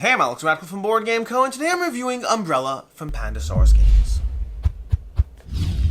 Hey, I'm Alex Radcliffe from Board Game Co, and today I'm reviewing Umbrella from Parasols Games.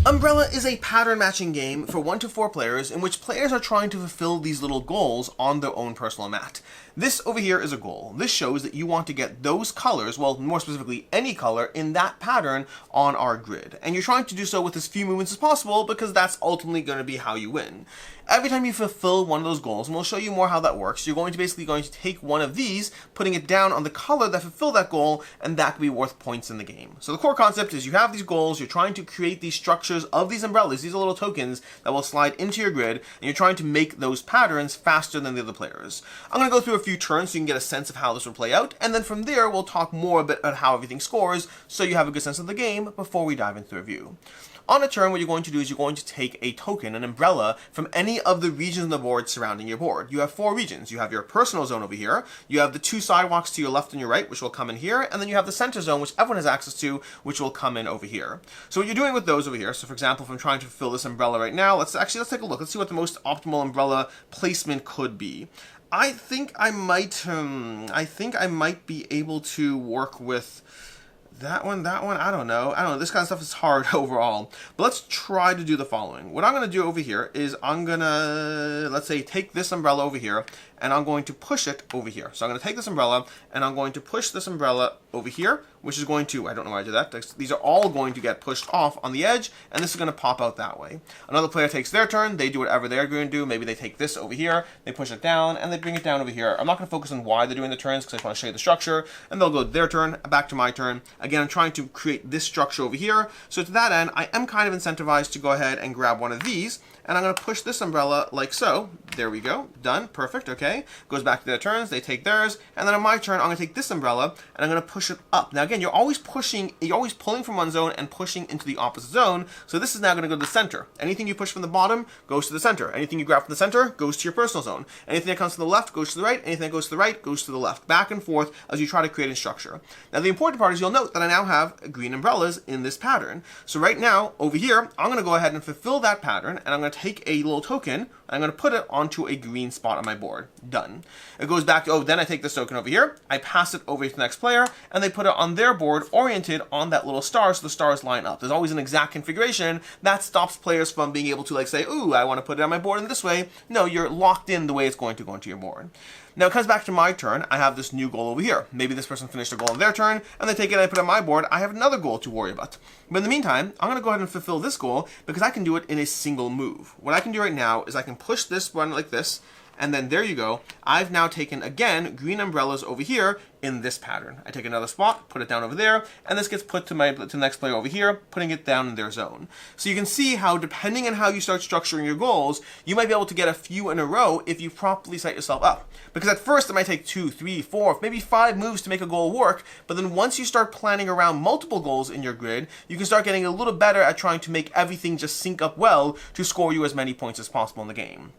Umbrella is a pattern matching game for 1 to 4 players in which players are trying to fulfill these little goals on their own personal mat. This over here is a goal. This shows that you want to get those colors, well, more specifically any color, in that pattern on our grid. And you're trying to do so with as few movements as possible because that's ultimately going to be how you win. Every time you fulfill one of those goals, and we'll show you more how that works, you're going to take one of these, putting it down on the color that fulfilled that goal, and that can be worth points in the game. So the core concept is you have these goals, you're trying to create these structures of these umbrellas. These are little tokens that will slide into your grid, and you're trying to make those patterns faster than the other players. I'm going to go through a few turns so you can get a sense of how this will play out, and then from there we'll talk more a bit about how everything scores so you have a good sense of the game before we dive into the review. On a turn, what you're going to do is you're going to take a token, an umbrella, from any of the regions on the board surrounding your board. You have 4 regions. You have your personal zone over here, you have the 2 sidewalks to your left and your right, which will come in here, and then you have the center zone, which everyone has access to, which will come in over here. So what you're doing with those over here, so for example, if I'm trying to fill this umbrella right now, let's take a look. Let's see what the most optimal umbrella placement could be. I think I might be able to work with that one, I don't know. This kind of stuff is hard overall. But let's try to do the following. What I'm going to do over here is I'm going to, let's say, take this umbrella over here, and I'm going to push it over here. So I'm going to take this umbrella, and I'm going to push this umbrella over here, which is going to, I don't know why I did that. These are all going to get pushed off on the edge, and this is going to pop out that way. Another player takes their turn, they do whatever they're going to do. Maybe they take this over here, they push it down, and they bring it down over here. I'm not going to focus on why they're doing the turns, because I just want to show you the structure, and they'll go to their turn, back to my turn. Again, I'm trying to create this structure over here, so to that end, I am kind of incentivized to go ahead and grab one of these, and I'm going to push this umbrella like so. There we go. Done. Perfect. Okay. Goes back to their turns. They take theirs. And then on my turn, I'm going to take this umbrella, and I'm going to push it up. Now, again, you're always pulling from one zone and pushing into the opposite zone. So this is now going to go to the center. Anything you push from the bottom goes to the center. Anything you grab from the center goes to your personal zone. Anything that comes to the left goes to the right. Anything that goes to the right goes to the left. Back and forth as you try to create a structure. Now, the important part is you'll note that I now have green umbrellas in this pattern. So right now, over here, I'm going to go ahead and fulfill that pattern, and I'm going to take a little token, and I'm going to put it onto a green spot on my board. Done. It goes back to, then I take this token over here, I pass it over to the next player, and they put it on their board oriented on that little star so the stars line up. There's always an exact configuration that stops players from being able to say, ooh, I want to put it on my board in this way. No, you're locked in the way it's going to go into your board. Now it comes back to my turn. I have this new goal over here. Maybe this person finished a goal on their turn, and they take it and I put it on my board. I have another goal to worry about. But in the meantime, I'm going to go ahead and fulfill this goal because I can do it in a single move. What I can do right now is I can push this one like this, and then there you go. I've now taken, again, green umbrellas over here in this pattern. I take another spot, put it down over there, and this gets put to the next player over here, putting it down in their zone. So you can see how, depending on how you start structuring your goals, you might be able to get a few in a row if you properly set yourself up. Because at first, it might take 2, 3, 4, maybe 5 moves to make a goal work, but then once you start planning around multiple goals in your grid, you can start getting a little better at trying to make everything just sync up well to score you as many points as possible in the game.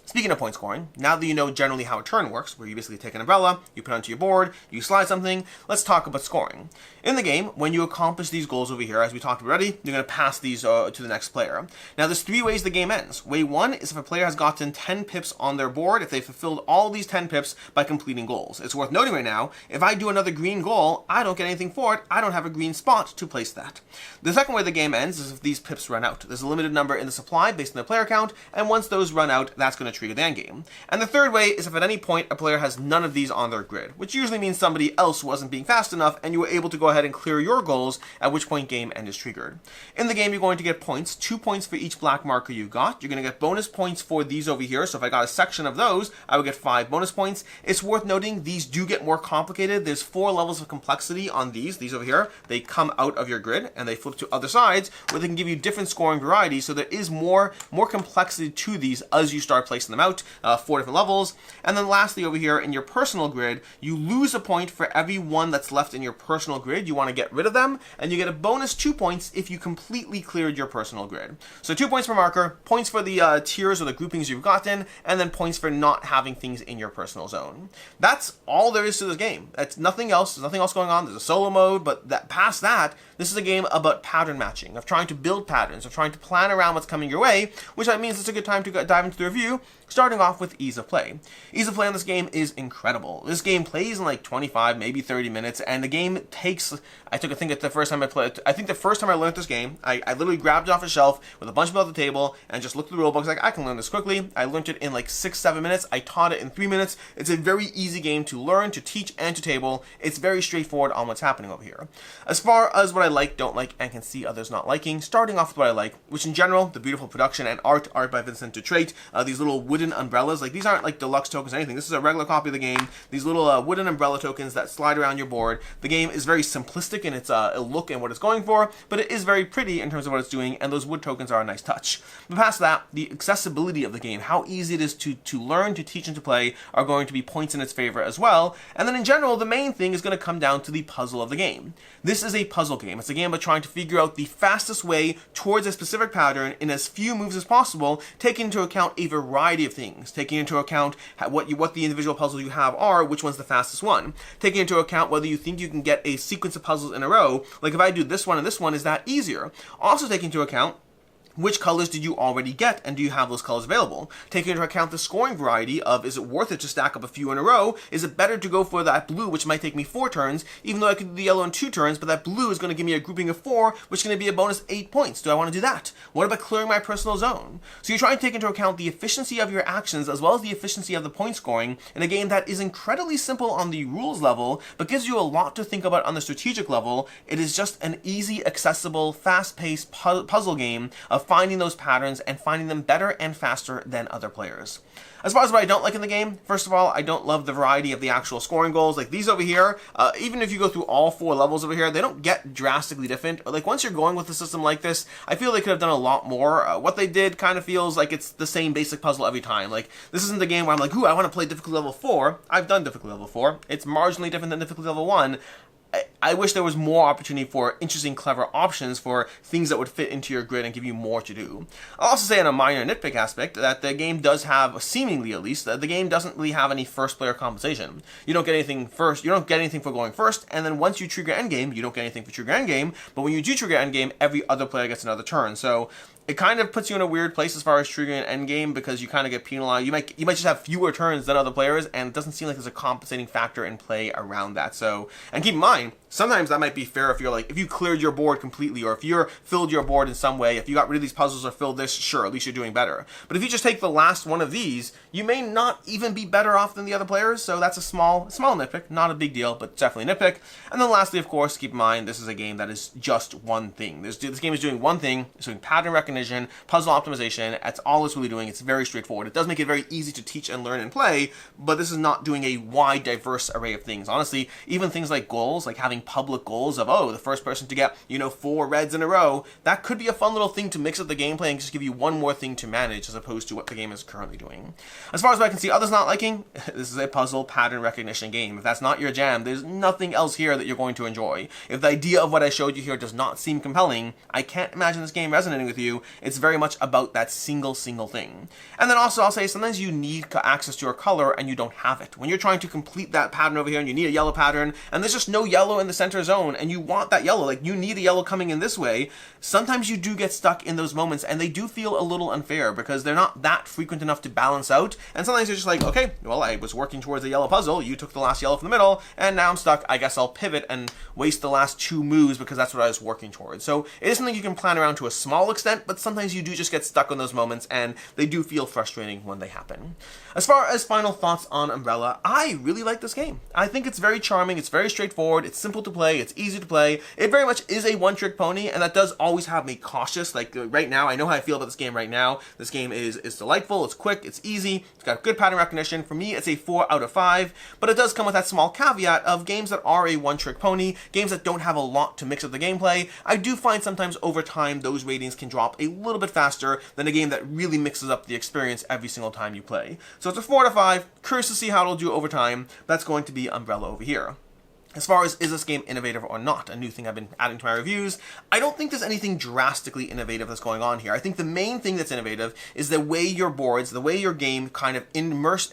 Speaking of point scoring, now that you know generally how a turn works, where you basically take an umbrella, you put it onto your board, you slide something, let's talk about scoring. In the game, when you accomplish these goals over here, as we talked already, you're going to pass these to the next player. Now, there's 3 ways the game ends. Way 1 is if a player has gotten 10 pips on their board, if they fulfilled all these 10 pips by completing goals. It's worth noting right now, if I do another green goal, I don't get anything for it. I don't have a green spot to place that. The second way the game ends is if these pips run out. There's a limited number in the supply based on the player count, and once those run out, that's going to trigger the end game. And the third way is if at any point a player has none of these on their grid, which usually means somebody else wasn't being fast enough and you were able to go ahead and clear your goals, at which point game end is triggered. In the game, you're going to get points, 2 points for each black marker you got. You're going to get bonus points for these over here. So if I got a section of those, I would get 5 bonus points. It's worth noting these do get more complicated. There's 4 levels of complexity on these over here. They come out of your grid and they flip to other sides where they can give you different scoring varieties. So there is more complexity to these as you start placing them out. 4 different levels. And then lastly over here in your personal grid, you lose a point for every one that's left in your personal grid. You want to get rid of them, and you get a bonus 2 points if you completely cleared your personal grid. So 2 points per marker, points for the tiers or the groupings you've gotten, and then points for not having things in your personal zone. That's all there is to this game. That's nothing else. There's nothing else going on. There's a solo mode, but past that, this is a game about pattern matching, of trying to build patterns, of trying to plan around what's coming your way, which means it's a good time to dive into the review. starting off with ease of play. Ease of play on this game is incredible. This game plays in like 25, maybe 30 minutes, and the game takes, I think the first time I played, I think the first time I learned this game, I literally grabbed it off a shelf with a bunch of people at the table and just looked through the rulebooks like, I can learn this quickly. I learned it in like 6-7 minutes. I taught it in 3 minutes. It's a very easy game to learn, to teach, and to table. It's very straightforward on what's happening over here. As far as what I like, don't like, and can see others not liking, starting off with what I like, which in general, the beautiful production and art by Vincent Dutrait, these little wooden umbrellas, like these aren't like deluxe tokens or anything. This is a regular copy of the game. These little wooden umbrella tokens that slide around your board. The game is very simplistic in its look and what it's going for, but it is very pretty in terms of what it's doing, and those wood tokens are a nice touch. But past that, the accessibility of the game, how easy it is to learn, to teach, and to play are going to be points in its favor as well. And then in general, the main thing is going to come down to the puzzle of the game. This is a puzzle game. It's a game about trying to figure out the fastest way towards a specific pattern in as few moves as possible, taking into account a variety of things, taking into account what the individual puzzles you have are, which one's the fastest one, taking into account whether you think you can get a sequence of puzzles in a row, like if I do this one and this one, is that easier? Also taking into account which colors did you already get, and do you have those colors available? Taking into account the scoring variety of, is it worth it to stack up a few in a row? Is it better to go for that blue, which might take me 4 turns, even though I could do the yellow in 2 turns, but that blue is going to give me a grouping of 4, which is going to be a bonus 8 points. Do I want to do that? What about clearing my personal zone? So you're trying to take into account the efficiency of your actions, as well as the efficiency of the point scoring, in a game that is incredibly simple on the rules level, but gives you a lot to think about on the strategic level. It is just an easy, accessible, fast-paced puzzle game of finding those patterns and finding them better and faster than other players. As far as what I don't like in the game, first of all, I don't love the variety of the actual scoring goals. Like these over here, even if you go through all 4 levels over here, they don't get drastically different. Like once you're going with a system like this, I feel they could have done a lot more. What they did kind of feels like it's the same basic puzzle every time. Like this isn't the game where I'm like, ooh, I want to play difficulty level 4. I've done difficulty level 4. It's marginally different than difficulty level 1. I wish there was more opportunity for interesting, clever options for things that would fit into your grid and give you more to do. I'll also say in a minor nitpick aspect that the game does have, seemingly at least, the game doesn't really have any first player compensation. You don't get anything first, you don't get anything for going first, and then once you trigger endgame, you don't get anything for trigger endgame, but when you do trigger endgame, every other player gets another turn. So it kind of puts you in a weird place as far as triggering an endgame, because you kind of get penalized. You might just have fewer turns than other players, and it doesn't seem like there's a compensating factor in play around that. So, and keep in mind, sometimes that might be fair if you're like, if you cleared your board completely, or if you're filled your board in some way, if you got rid of these puzzles or filled this, sure, at least you're doing better. But if you just take the last one of these, you may not even be better off than the other players, so that's a small nitpick, not a big deal, but definitely a nitpick. And then lastly, of course, keep in mind, this is a game that is just one thing. This game is doing one thing. It's doing pattern recognition, puzzle optimization. That's all it's really doing. It's very straightforward. It does make it very easy to teach and learn and play, but this is not doing a wide, diverse array of things. Honestly, even things like goals, like having public goals of, oh, the first person to get, 4 reds in a row, that could be a fun little thing to mix up the gameplay and just give you one more thing to manage as opposed to what the game is currently doing. As far as what I can see others not liking, this is a puzzle pattern recognition game. If that's not your jam, there's nothing else here that you're going to enjoy. If the idea of what I showed you here does not seem compelling, I can't imagine this game resonating with you. It's very much about that single thing. And then also I'll say sometimes you need access to your color and you don't have it. When you're trying to complete that pattern over here and you need a yellow pattern and there's just no yellow in the center zone and you want that yellow, like you need a yellow coming in this way, sometimes you do get stuck in those moments and they do feel a little unfair because they're not that frequent enough to balance out. And sometimes you're just like, okay, well, I was working towards a yellow puzzle, you took the last yellow from the middle, and now I'm stuck. I guess I'll pivot and waste the last 2 moves because that's what I was working towards. So it is something you can plan around to a small extent, but sometimes you do just get stuck on those moments and they do feel frustrating when they happen. As far as final thoughts on Umbrella, I really like this game. I think it's very charming, it's very straightforward, it's simple to play, it's easy to play. It very much is a one-trick pony, and that does always have me cautious. Like right now, I know how I feel about this game right now. This game is delightful, it's quick, it's easy, it's got good pattern recognition. For me, it's a 4 out of 5, but it does come with that small caveat of games that are a one-trick pony, games that don't have a lot to mix up the gameplay. I do find sometimes over time those ratings can drop a little bit faster than a game that really mixes up the experience every single time you play. So it's a 4 out of 5. Curious to see how it'll do over time. That's going to be Umbrella over here. As far as is this game innovative or not, a new thing I've been adding to my reviews, I don't think there's anything drastically innovative that's going on here. I think the main thing that's innovative is the way your boards, the way your game kind of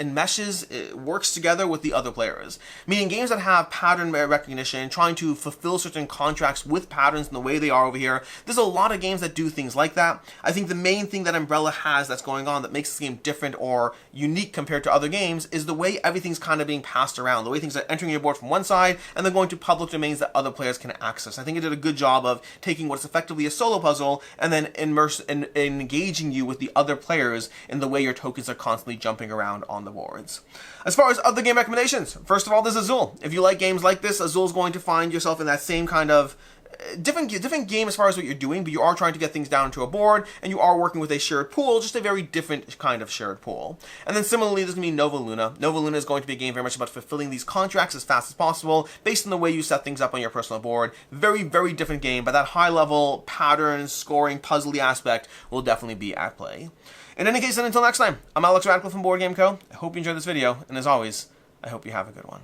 meshes, works together with the other players. Meaning games that have pattern recognition, trying to fulfill certain contracts with patterns in the way they are over here. There's a lot of games that do things like that. I think the main thing that Umbrella has that's going on that makes this game different or unique compared to other games is the way everything's kind of being passed around, the way things are entering your board from one side and then going to public domains that other players can access. I think it did a good job of taking what's effectively a solo puzzle and then engaging you with the other players in the way your tokens are constantly jumping around on the boards. As far as other game recommendations, first of all, there's Azul. If you like games like this, Azul's going to find yourself in that same kind of different game as far as what you're doing, but you are trying to get things down to a board, and you are working with a shared pool, just a very different kind of shared pool. And then similarly, there's going to be Nova Luna. Nova Luna is going to be a game very much about fulfilling these contracts as fast as possible, based on the way you set things up on your personal board. Very, very different game, but that high-level pattern, scoring, puzzly aspect will definitely be at play. In any case, then until next time, I'm Alex Radcliffe from Board Game Co. I hope you enjoyed this video, and as always, I hope you have a good one.